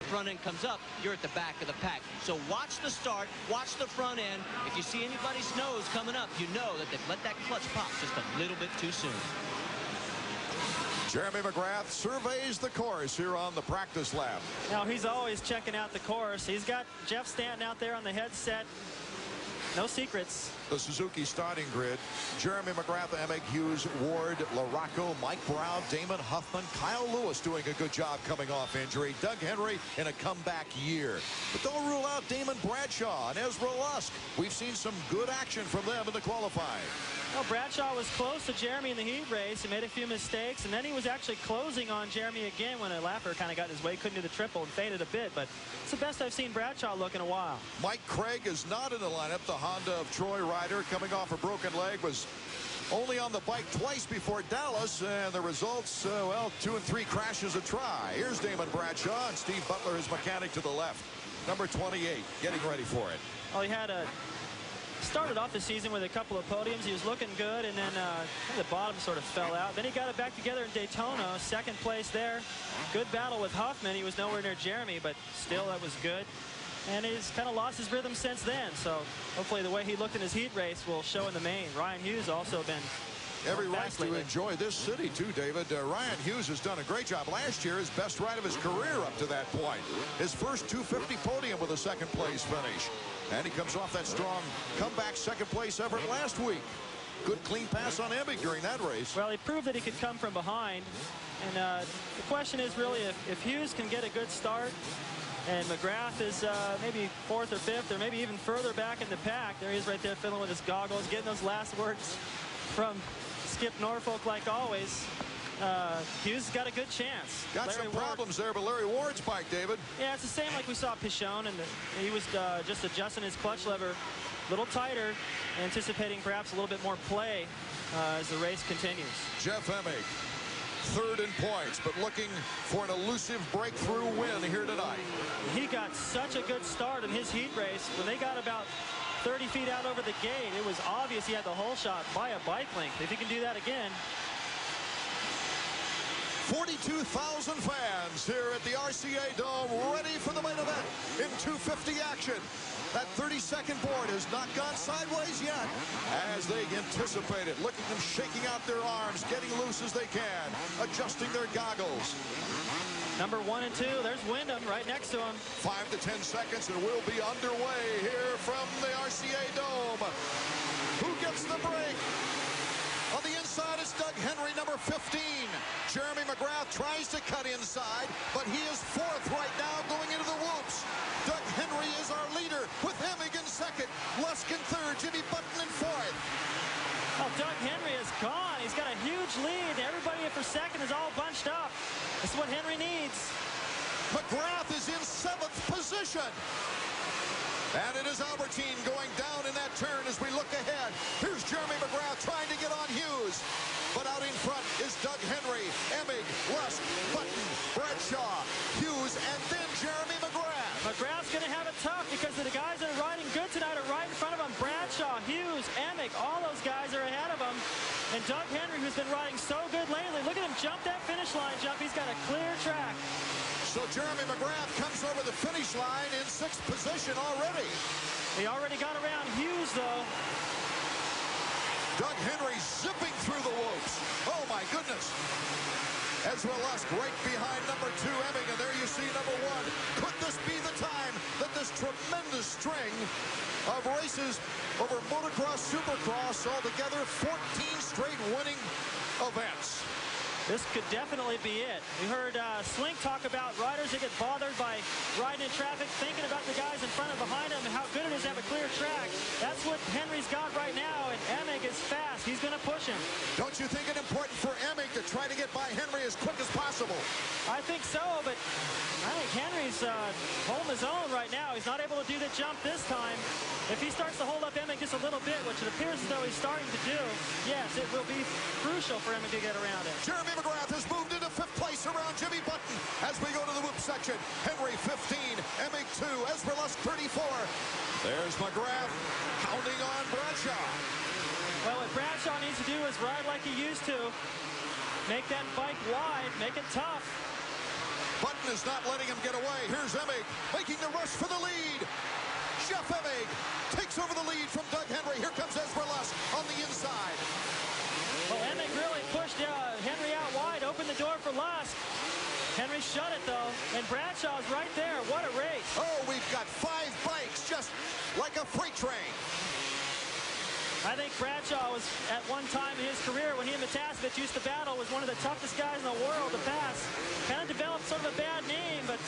front end comes up, you're at the back of the pack. So watch the start, watch the front end. If you see anybody's nose coming up, you know that they've let that clutch pop just a little bit too soon. Jeremy McGrath surveys the course here on the practice lap. Now, he's always checking out the course. He's got Jeff Stanton out there on the headset. No secrets. The Suzuki starting grid: Jeremy McGrath, Emig, Hughes, Ward, LaRocco, Mike Brown, Damon Huffman, Kyle Lewis doing a good job coming off injury, Doug Henry in a comeback year. But don't rule out Damon Bradshaw and Ezra Lusk. We've seen some good action from them in the qualifying. Well, Bradshaw was close to Jeremy in the heat race. He made a few mistakes, and then he was actually closing on Jeremy again when a lapper kind of got in his way, couldn't do the triple, and faded a bit. But it's the best I've seen Bradshaw look in a while. Mike Craig is not in the lineup. The Honda of Troy rider, coming off a broken leg, was only on the bike twice before Dallas, and the results, well, 2 and 3 crashes a try. Here's Damon Bradshaw, and Steve Butler, his mechanic, to the left. Number 28, getting ready for it. Well, he had started off the season with a couple of podiums. He was looking good, and then the bottom sort of fell out. Then he got it back together in Daytona, second place there. Good battle with Huffman. He was nowhere near Jeremy, but still that was good. And he's kind of lost his rhythm since then. So hopefully the way he looked in his heat race will show in the main. Ryan Hughes also been every right to enjoy this city too, David. Ryan Hughes has done a great job. Last year, his best ride of his career up to that point. His first 250 podium with a second place finish. And he comes off that strong comeback second place effort last week. Good clean pass on Emig during that race. Well, he proved that he could come from behind. And the question is really if Hughes can get a good start, and McGrath is maybe 4th or 5th, or maybe even further back in the pack. There he is right there fiddling with his goggles, getting those last words from Skip Norfolk like always. Hughes has got a good chance. Got some problems there, but Larry Ward's bike, David. Yeah, it's the same like we saw Pichon, and he was just adjusting his clutch lever a little tighter, anticipating perhaps a little bit more play as the race continues. Jeff Emig, 3rd in points, but looking for an elusive breakthrough win here tonight. He got such a good start in his heat race. When they got about 30 feet out over the gate, it was obvious he had the whole shot by a bike length. If he can do that again. 42,000 fans here at the RCA Dome, ready for the main event in 250 action. That 32nd board has not gone sideways yet as they anticipate it. Look at them shaking out their arms, getting loose as they can, adjusting their goggles. Number 1 and 2, there's Wyndham right next to him. 5 to 10 seconds and we'll be underway here from the RCA Dome. Who gets the break? On the inside is Doug Henry, number 15. Jeremy McGrath tries to cut inside, but he is 4th right now going into the whoops. Doug Henry is our leader with Emig in 2nd. Lusk in 3rd, Jimmy Button in 4th. Well, Doug Henry is gone. He's got a huge lead. Everybody for 2nd is all bunched up. This is what Henry needs. McGrath is in 7th position. And it is Albertine going down in that turn as we look ahead. Here's Jeremy McGrath trying to get on Hughes. But out in front is Doug Henry, Emig, Lusk, Button, Bradshaw, Hughes, and then Jeremy McGrath. McGrath's going to have it tough because the guys that are riding good tonight are right in front of him. Bradshaw, Hughes, Emig, all those guys are ahead of him. And Doug Henry, who's been riding so good lately, look at him jump that finish line jump. He's got a clear track. So Jeremy McGrath comes over the finish line in 6th position already. He already got around Hughes, though. Doug Henry zipping through the whoops. Oh, my goodness. Ezra Lusk right behind number 2, Emig, and there you see number 1. Could this be the time that this tremendous string of races over motocross, supercross, altogether 14 straight winning events? This could definitely be it. We heard Slink talk about riders that get bothered by riding in traffic, thinking about the guys in front and behind them and how good it is to have a clear track. That's what Henry's got right now, and Emig is fast. He's going to push him. Don't you think it important for Emig to try to get by Henry as quick as possible? I think so, but I think Henry's holding his own right now. He's not able to do the jump this time. If he starts to hold up Emig just a little bit, which it appears as though he's starting to do, yes, it will be crucial for Emig to get around it. Jeremy McGrath has moved into 5th place around Jimmy Button as we go to the whoop section. Henry 15, Emig 2, Ezra Lusk 34. There's McGrath pounding on Bradshaw. Well, what Bradshaw needs to do is ride like he used to. Make that bike wide, make it tough. Button is not letting him get away. Here's Emig making the rush for the lead. Jeff Emig takes over the lead from Doug Henry. Here comes Ezra Lusk on the inside. Well, Emig really pushed Henry out wide, opened the door for Lusk. Henry shut it, though, and Bradshaw's right there. What a race. Oh, we've got 5 bikes just like a freight train. I think Bradshaw was, at one time in his career, when he and Matasevich used to battle, was one of the toughest guys in the world to pass. Kind of developed sort of a bad name, but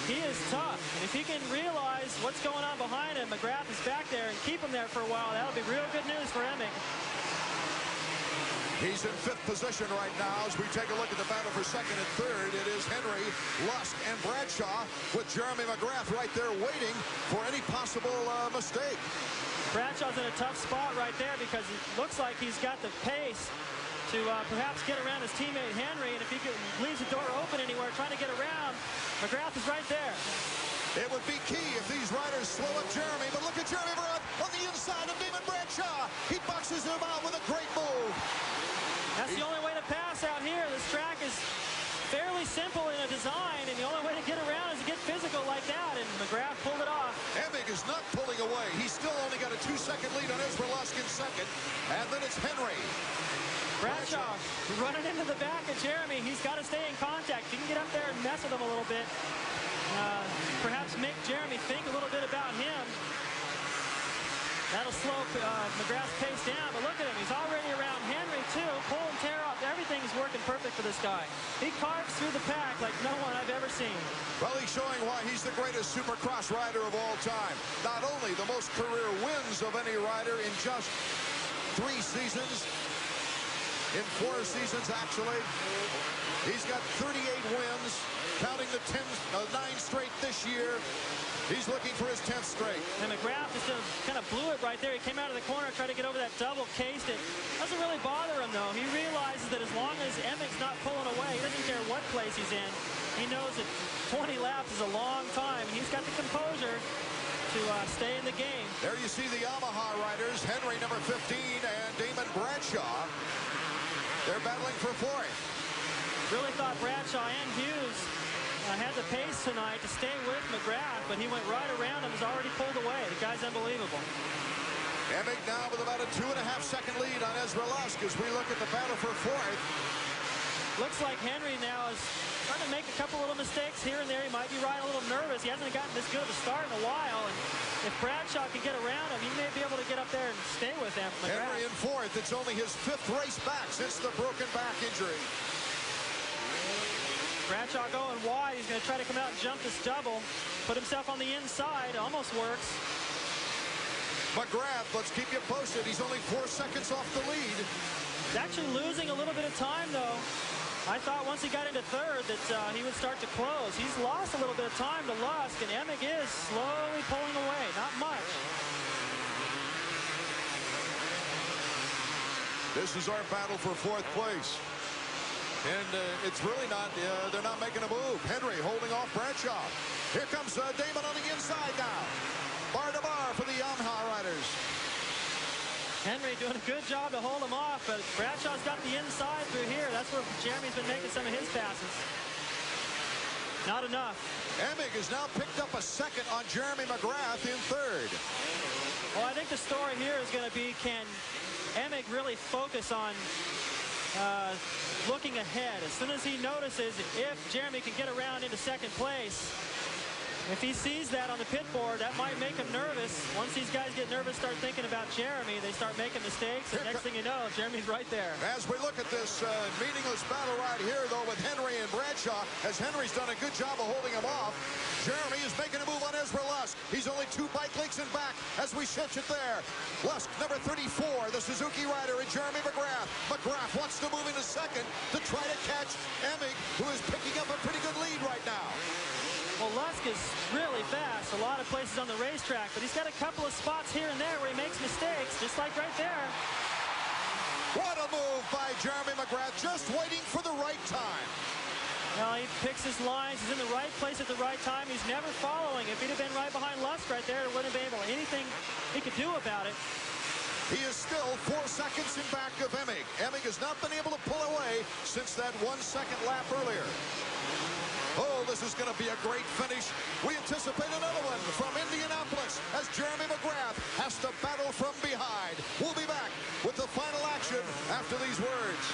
he is tough. And if he can realize what's going on behind him, McGrath is back there, and keep him there for a while, that'll be real good news for Emig. He's in 5th position right now as we take a look at the battle for 2nd and 3rd. It is Henry, Lusk, and Bradshaw with Jeremy McGrath right there waiting for any possible mistake. Bradshaw's in a tough spot right there because it looks like he's got the pace to perhaps get around his teammate Henry, and if he leaves the door open anywhere trying to get around, McGrath is right there. It would be key if these riders slow up Jeremy, but look at Jeremy McGrath on the inside of Damon Bradshaw. He boxes him out with a great move. That's the only way to pass out here. This track is fairly simple in a design, and the only way to get around is to get physical like that, and McGrath pulled it off. Emig is not pulling away. He's still only got a 2-second lead on Ezra Lusk in 2nd, and then it's Henry. Bradshaw running into the back of Jeremy. He's got to stay in contact. He can get up there and mess with him a little bit. Perhaps make Jeremy think a little bit about him. That'll slow McGrath's pace down, but look at him. He's already around Henry, too. Pull and tear up. Everything's working perfect for this guy. He carves through the pack like no one I've ever seen. Well, he's showing why he's the greatest Supercross rider of all time. Not only the most career wins of any rider in just 3 seasons, in 4 seasons, actually. He's got 38 wins, counting the 9 straight this year. He's looking for his 10th straight. And McGrath just kind of blew it right there. He came out of the corner, tried to get over that double, cased it. Doesn't really bother him, though. He realizes that as long as Emig's not pulling away, he doesn't care what place he's in. He knows that 20 laps is a long time, and he's got the composure to stay in the game. There you see the Yamaha riders, Henry, number 15, and Damon Bradshaw. They're battling for 4th. Really thought Bradshaw and Hughes had the pace tonight to stay with McGrath, but he went right around him, was already pulled away. The guy's unbelievable. Emig now with about a 2.5-second lead on Ezra Lusk as we look at the battle for 4th. Looks like Henry now is trying to make a couple little mistakes here and there. He might be riding a little nervous. He hasn't gotten this good of a start in a while, and if Bradshaw can get around him, he may be able to get up there and stay with him. Henry in 4th. It's only his 5th race back since the broken back injury. Bradshaw going wide. He's going to try to come out and jump this double. Put himself on the inside. Almost works. McGrath, let's keep you posted. He's only 4 seconds off the lead. He's actually losing a little bit of time, though. I thought once he got into 3rd that he would start to close. He's lost a little bit of time to Lusk, and Emig is slowly pulling away. Not much. This is our battle for 4th place. And it's really not, they're not making a move. Henry holding off Bradshaw. Here comes Damon on the inside now. Bar to bar for the Yamaha riders. Henry doing a good job to hold him off, but Bradshaw's got the inside through here. That's where Jeremy's been making some of his passes. Not enough. Emig has now picked up a 2nd on Jeremy McGrath in 3rd. Well, I think the story here is going to be, can Emig really focus on looking ahead? As soon as he notices if Jeremy can get around into 2nd place, if he sees that on the pit board, that might make him nervous. Once these guys get nervous, start thinking about Jeremy, they start making mistakes, and next thing you know, Jeremy's right there. As we look at this meaningless battle right here, though, with Henry and Bradshaw, as Henry's done a good job of holding him off, Jeremy is making a move on Ezra Lusk. He's only 2 bike lengths in back as we cinch it there. Lusk, number 34, the Suzuki rider, and Jeremy McGrath. McGrath wants to move into 2nd to try to catch Emig, who is picking up a pretty good lead right now. Well, Lusk is really fast a lot of places on the racetrack, but he's got a couple of spots here and there where he makes mistakes, just like right there. What a move by Jeremy McGrath, just waiting for the right time. Well, he picks his lines. He's in the right place at the right time. He's never following. If he'd have been right behind Lusk right there, there wouldn't have been anything he could do about it. He is still 4 seconds in back of Emig. Emig has not been able to pull away since that 1-second lap earlier. Oh, this is going to be a great finish. We anticipate another one from Indianapolis as Jeremy McGrath has to battle from behind. We'll be back with the final action after these words.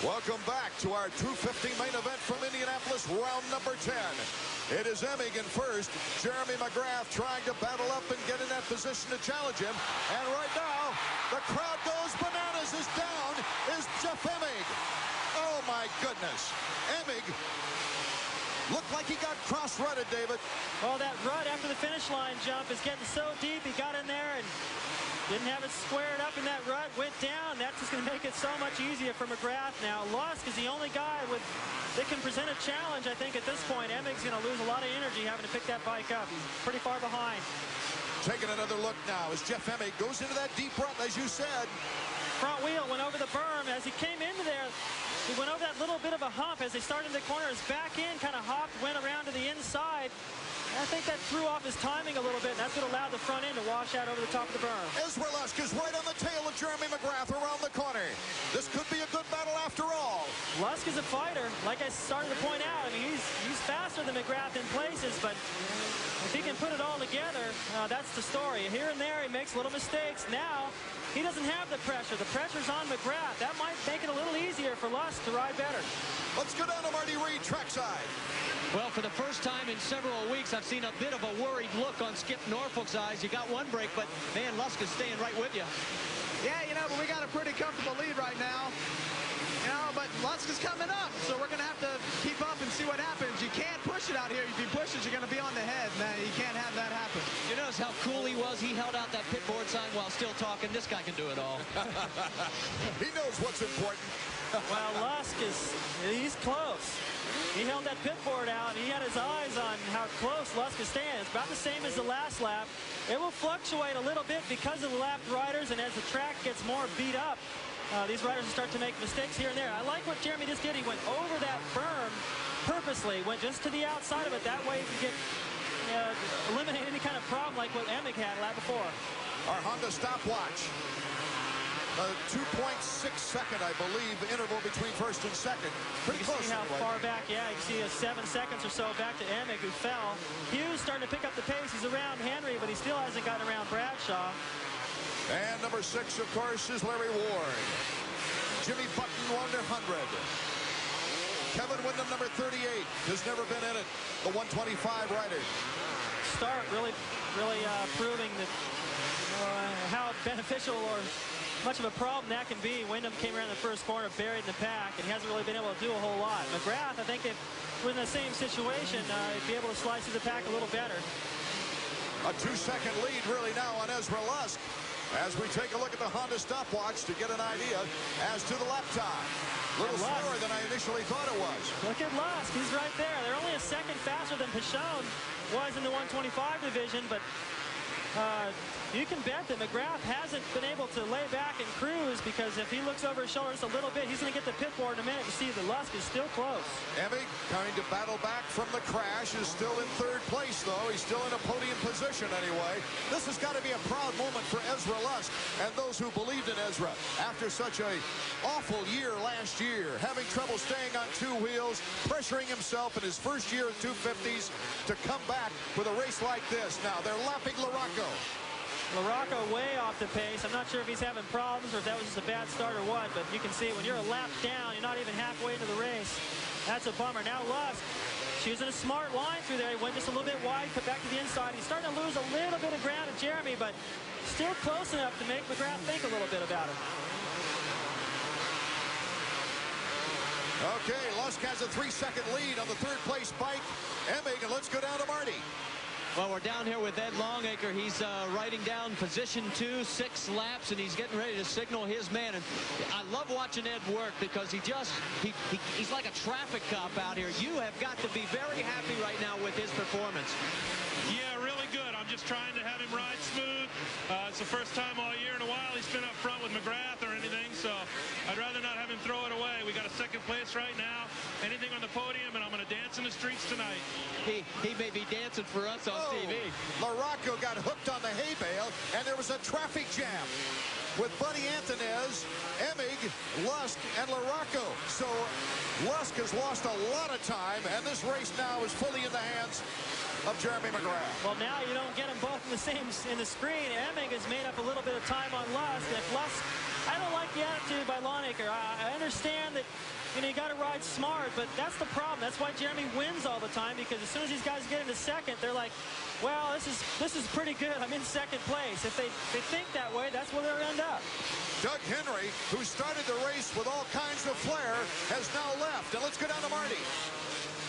Welcome back to our 250 main event from Indianapolis, round number 10. It is Emig in first. Jeremy McGrath trying to battle up and get in that position to challenge him. And right now, the crowd goes bananas. Is down is Jeff Emig. Oh, my goodness. Emig looked like he got cross-rutted, David. Well, that rut after the finish line jump is getting so deep. He got in there and didn't have it squared up in that rut, went down. That's just going to make it so much easier for McGrath now. Lusk is the only guy that can present a challenge, I think, at this point. Emig's going to lose a lot of energy having to pick that bike up. He's pretty far behind. Taking another look now as Jeff Emig goes into that deep rut, as you said. Front wheel went over the berm. As he came into there, he went over that little bit of a hump. As they started the corner, his back end kind of hopped, went around to the inside. I think that threw off his timing a little bit, and that's what allowed the front end to wash out over the top of the berm. Ezra Lusk is right on the tail of Jeremy McGrath around the corner. This could be a good battle after all. Lusk is a fighter, like I started to point out. I mean, he's faster than McGrath in places, but if he can put it all together, that's the story. Here and there, he makes little mistakes. Now, he doesn't have the pressure. The pressure's on McGrath. That might make it a little easier for Lusk to ride better. Let's go down to Marty Reed trackside. Well, for the first time in several weeks, I've seen a bit of a worried look on Skip Norfolk's eyes. You got one break, but, man, Lusk is staying right with you. Yeah, you know, but we got a pretty comfortable lead right now. You know, but Lusk is coming up, so we're going to have to keep up and see what happens. You can't push it out here. If you push it, you're going to be on the head, man. You can't have that happen. You notice how cool he was? He held out that pit board sign while still talking. This guy can do it all. He knows what's important. Well, Lusk he's close. He held that pit board out, and he had his eyes on how close Lusk is staying. It's about the same as the last lap. It will fluctuate a little bit because of the lapped riders, and as the track gets more beat up, these riders will start to make mistakes here and there. I like what Jeremy just did. He went over that berm purposely, went just to the outside of it. That way he could eliminate any kind of problem like what Emig had lap before. Our Honda stopwatch. A 2.6-second, I believe, interval between first and second. Pretty close. You can see how far back, yeah, you can see 7 seconds or so back to Emig, who fell. Hughes starting to pick up the pace. He's around Henry, but he still hasn't gotten around Bradshaw. And number 6, of course, is Larry Ward. Jimmy Button, 100. Kevin Windham, number 38, has never been in it. The 125 rider. Start really proving that how beneficial or much of a problem that can be. Windham came around the first corner, buried in the pack, and he hasn't really been able to do a whole lot. McGrath, I think if we're in the same situation, he'd be able to slice through the pack a little better. A 2-second lead really now on Ezra Lusk as we take a look at the Honda stopwatch to get an idea as to the lap time. A little slower than I initially thought it was. Look at Lusk. He's right there. They're only a second faster than Pichon was in the 125 division, but you can bet that McGrath hasn't been able to lay back and cruise, because if he looks over his shoulder just a little bit, he's going to get the pit board in a minute to see that Lusk is still close. Emig trying to battle back from the crash, is still in third place, though. He's still in a podium position anyway. This has got to be a proud moment for Ezra Lusk and those who believed in Ezra after such a awful year last year, having trouble staying on 2 wheels, pressuring himself in his first year at 250s to come back with a race like this. Now they're lapping LaRocco. LaRocco way off the pace. I'm not sure if he's having problems or if that was just a bad start or what, but you can see when you're a lap down, you're not even halfway into the race. That's a bummer. Now Lusk choosing a smart line through there. He went just a little bit wide, cut back to the inside. He's starting to lose a little bit of ground to Jeremy, but still close enough to make McGrath think a little bit about it. Okay, Lusk has a 3-second lead on the third place bike. Emig, and let's go down to Marty. Well, we're down here with Ed Longacre. He's writing down position 2, 6 laps, and he's getting ready to signal his man. And I love watching Ed work because he's like a traffic cop out here. You have got to be very happy right now with his performance. Yeah, really good. I'm just trying to have him ride smooth. It's the first time all year in a while he's been up front with McGrath or anything, so I'd rather not have him throw it away. We got a second place right now. Anything on the podium, and I'm going to dance in the streets tonight. He may be dancing for us on TV. LaRocco got hooked on the hay bale, and there was a traffic jam with Buddy Antunez, Emig, Lusk, and LaRocco. So Lusk has lost a lot of time, and this race now is fully in the hands of Jeremy McGrath. Well, now you don't get them both in the screen. Emig has made up a little bit of time on Lusk. If Lusk, I don't like the attitude by Longacre. I understand that, you know, you got to ride smart, but that's the problem. That's why Jeremy wins all the time, because as soon as these guys get into second, they're like, well, this is pretty good. I'm in second place. If they think that way, that's where they'll end up. Doug Henry, who started the race with all kinds of flair, has now left. And let's go down to Marty.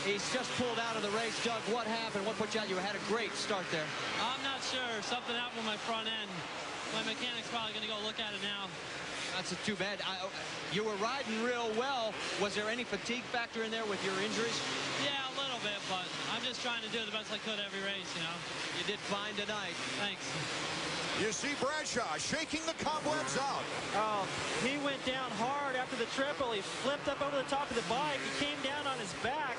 He's just pulled out of the race. Doug, what happened? What put you out? You had a great start there. I'm not sure. Something happened with my front end. My mechanic's probably going to go look at it now. That's too bad. You were riding real well. Was there any fatigue factor in there with your injuries? Yeah, a little bit, but I'm just trying to do the best I could every race, you know. You did fine tonight. Thanks. You see Bradshaw shaking the cobwebs out. Oh, he went down hard after the triple. He flipped up over the top of the bike. He came down on his back,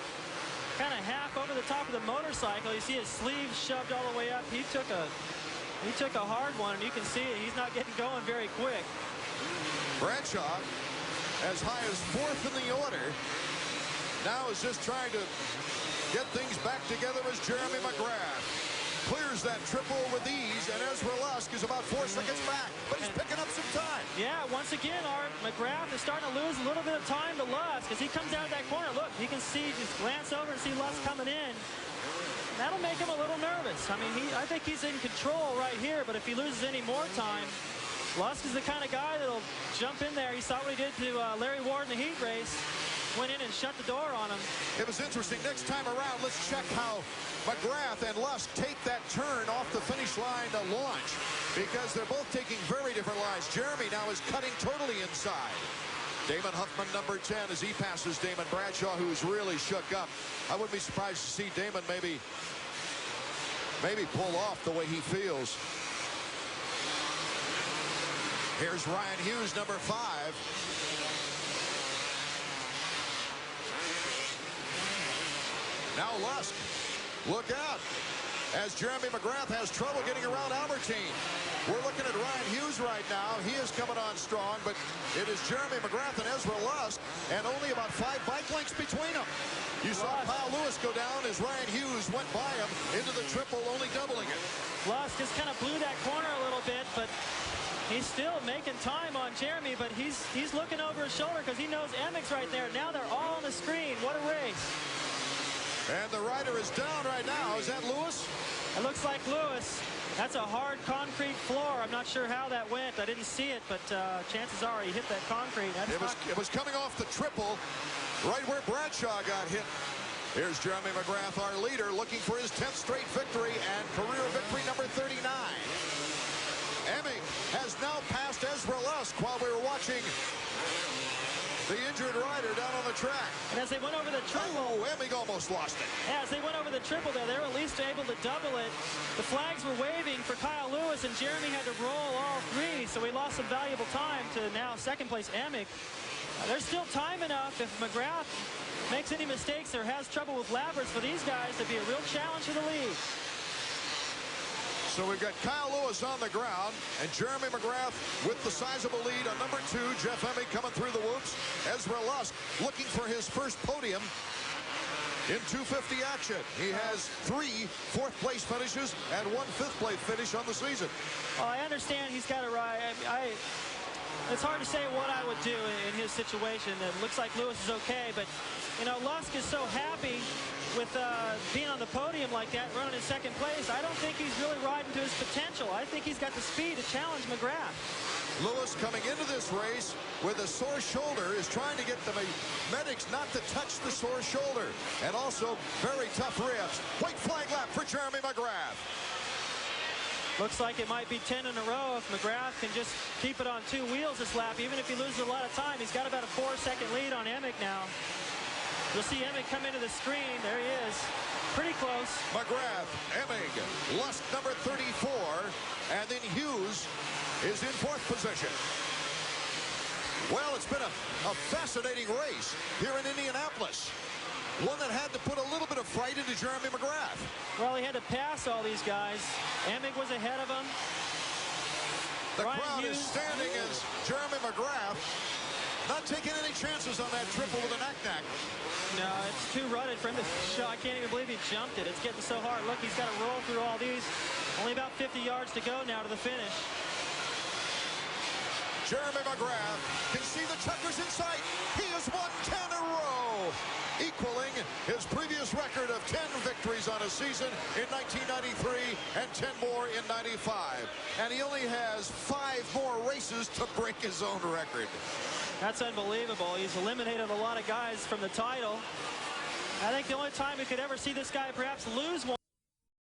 kind of half over the top of the motorcycle. You see his sleeves shoved all the way up. He took a hard one, and you can see it. He's not getting going very quick. Bradshaw, as high as 4th in the order, now is just trying to get things back together as Jeremy McGrath clears that triple with ease, and Ezra Lusk is about 4 seconds back, but he's picking up some time. Yeah, once again, Art, McGrath is starting to lose a little bit of time to Lusk as he comes out of that corner. Look, you can see, just glance over and see Lusk coming in. That'll make him a little nervous. I mean, I think he's in control right here, but if he loses any more time, Lusk is the kind of guy that'll jump in there. He saw what he did to Larry Ward in the heat race. Went in and shut the door on him. It was interesting. Next time around, let's check how McGrath and Lusk take that turn off the finish line to launch, because they're both taking very different lines. Jeremy now is cutting totally inside. Damon Huffman, number 10, as he passes Damon Bradshaw, who's really shook up. I wouldn't be surprised to see Damon maybe pull off the way he feels. Here's Ryan Hughes, number 5. Now Lusk, look out, as Jeremy McGrath has trouble getting around Albertine. We're looking at Ryan Hughes right now. He is coming on strong, but it is Jeremy McGrath and Ezra Lusk, and only about 5 bike lengths between them. You saw Kyle Lewis go down as Ryan Hughes went by him into the triple, only doubling it. Lusk just kind of blew that corner a little bit, but he's still making time on Jeremy, but he's looking over his shoulder because he knows Emig's right there. Now they're all on the screen. What a race. And the rider is down right now. Is that Lewis? It looks like Lewis. That's a hard concrete floor. I'm not sure how that went. I didn't see it, but chances are he hit that concrete. It was coming off the triple right where Bradshaw got hit. Here's Jeremy McGrath, our leader, looking for his 10th straight victory and career victory number 39. Emig has now passed Ezra Lusk while we were watching the injured rider down on the track. And as they went over the triple... Oh, Emig almost lost it. Yeah, as they went over the triple there, they were at least able to double it. The flags were waving for Kyle Lewis, and Jeremy had to roll all 3, so he lost some valuable time to now second place Emig. There's still time enough if McGrath makes any mistakes or has trouble with Labrys for these guys to be a real challenge for the lead. So we've got Kyle Lewis on the ground and Jeremy McGrath with the sizable lead on number 2. Jeff Emig coming through the whoops. Ezra Lusk looking for his first podium in 250 action. He has 3 4th-place finishes and 1 5th-place finish on the season. Well, I understand he's got to ride. It's hard to say what I would do in his situation. It looks like Lewis is okay, but, you know, Lusk is so happy with being on the podium like that, running in second place. I don't think he's really riding to his potential. I think he's got the speed to challenge McGrath. Lewis coming into this race with a sore shoulder is trying to get the medics not to touch the sore shoulder. And also very tough ribs. White flag lap for Jeremy McGrath. Looks like it might be 10 in a row if McGrath can just keep it on 2 wheels this lap. Even if he loses a lot of time, he's got about a 4-second lead on Emick now. You'll see Emick come into the screen. There he is. Pretty close. McGrath, Emick, Lusk number 34, and then Hughes is in 4th position. Well, it's been a fascinating race here in Indianapolis. One that had to put a little bit of fright into Jeremy McGrath. Well, he had to pass all these guys. Emick was ahead of him. The Ryan crowd Hughes is standing as Jeremy McGrath not taking any chances on that triple with a knack-knack. No, it's too rutted for him to show. I can't even believe he jumped it. It's getting so hard. Look, he's got to roll through all these. Only about 50 yards to go now to the finish. Jeremy McGrath can see the checkers in sight. He has won 10 in a row, equaling his previous record of 10 victories on a season in 1993 and 10 more in 95. And he only has 5 more races to break his own record. That's unbelievable. He's eliminated a lot of guys from the title. I think the only time we could ever see this guy perhaps lose one